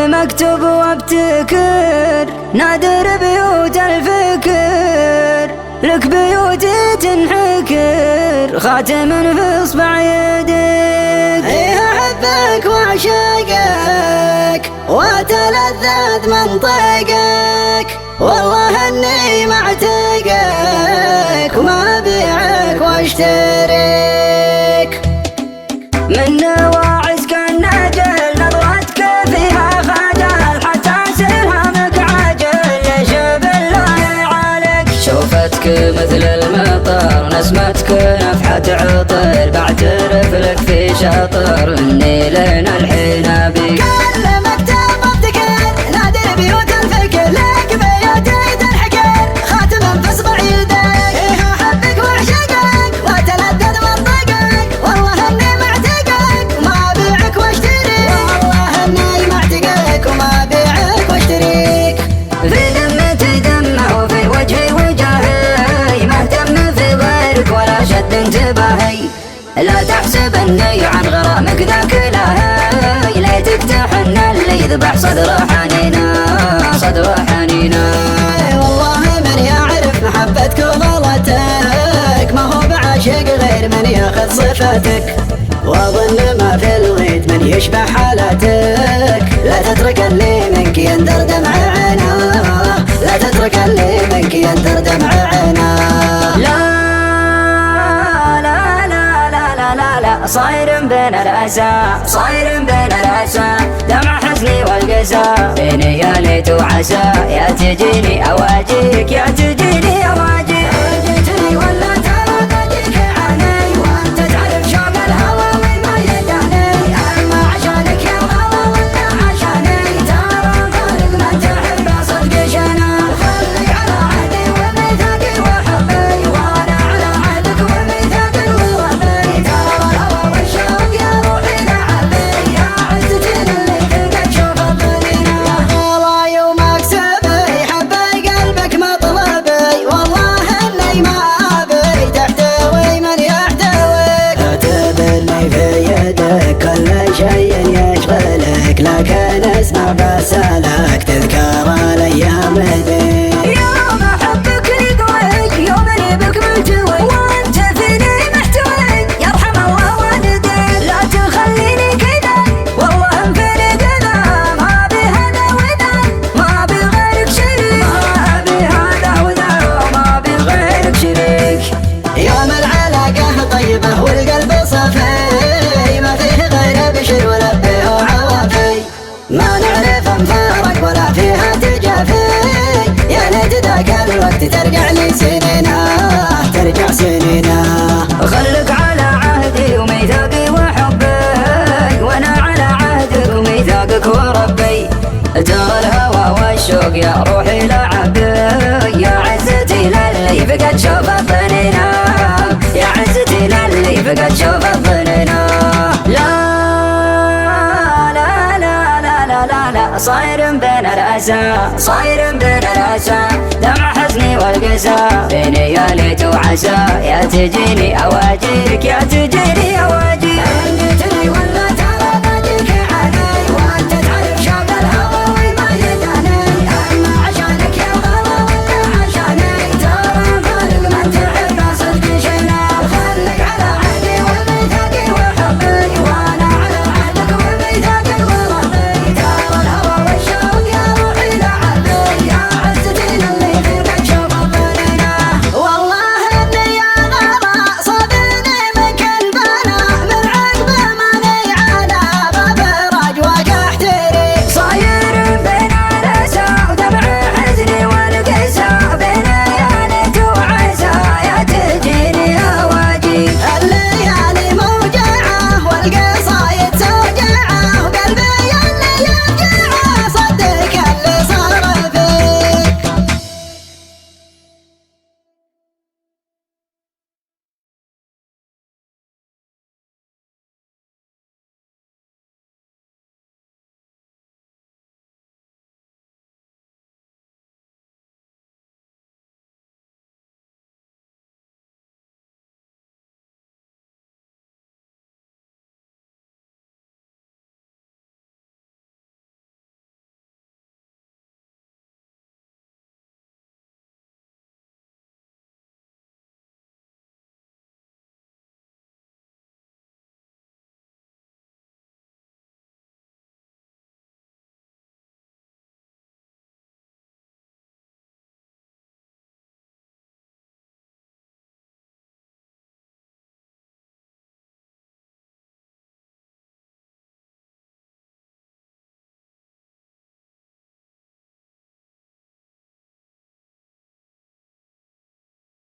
بالمكتوب وابتكر نادر بيوت الفكر لك بيوتي تنحكر خاتم في اصبع يدك. ايه احبك واعشقك واتلذذ منطقك والله اني معتقك وما ابيعك واشتريك. من واعز كان نجل نظرتك فيها خجل حتى سلامك عجل ليش بالله عليك. شوفتك مثل المطر نسمتك نفحة عطر بعترف لك في شطر اني لنا الحين ابيك. كل مكتب مبتكر نادر بيوت الفكر لك بيوتي تنحكر خاتم في اصبع يدك. ايه احبك واعشقك واتلذذ منطقك والله اني معتقك وما ابيعك واشتريك. والله اني معتقك وما ابيعك واشتريك. في دمتي دمه وفي وجهي وجهي مهتم في غيرك ولا شد انتباهي. لا تحسب اني عن غرامك ذاك لهي ليتك تحن اللي يذبح صدر حنينه صدر حنينه. والله من يعرف محبتك وغلتك ما هو بعاشق غير من ياخذ صفتك واظن ما في الغيت من يشبه حالتك. لا تترك اللي منك يندر دمع عينه لا تترك اللي منك يندر دمع عينه. صاير بين الأسى صاير بين الأسى دمع حزني والقسى بيني يا ليت وعسى يا تجيني أواجيك يا تجيني أواجيك. جيتني ولا ترى نجيك عني وأنت تعرف شوق الهوى وين ما يدعني. أما عشانك يا الهوى ولا عشاني ترى خالق ما تحب صدق شنا. خليك على عهدي وميثاقي وحبي وأنا على عهدك وميثاقي ووفي. كل شيء يشغلك لكن اسمع بسالك تذكر الايام دي. يوم احبك لي قوي يوم اللي بك ملتوي وانت فيني محتوي يرحم الله والديك. لا تخليني كذا والله انفني كذا ما بي هذا وذا ما بي غيرك شريك ما بي هذا وذا ما بي غيرك شريك. يوم العلاقة طيبة والقلب صافي ما فيه غير بشر ولبيه وعوافي ما نعرف انفارق ولا فيها تجافي. يا ليت ذاك الوقت ترجع لي سنينه ترجع سنينه. خلك على عهدي وميثاقي وحبي وانا على عهدك وميثاقك وربي. ترى الهوى والشوق يا روحي لعبي يا عزتي للي فقد شوف الظنينه يا عزتي للي فقد شوف الظنينه. لا صاير بين الأسى صاير بين الأسى دمع حزني والقسى بيني يا ليت وعسى يا تجيني أواجيك يا تجيني أواجيك. جيتني ولا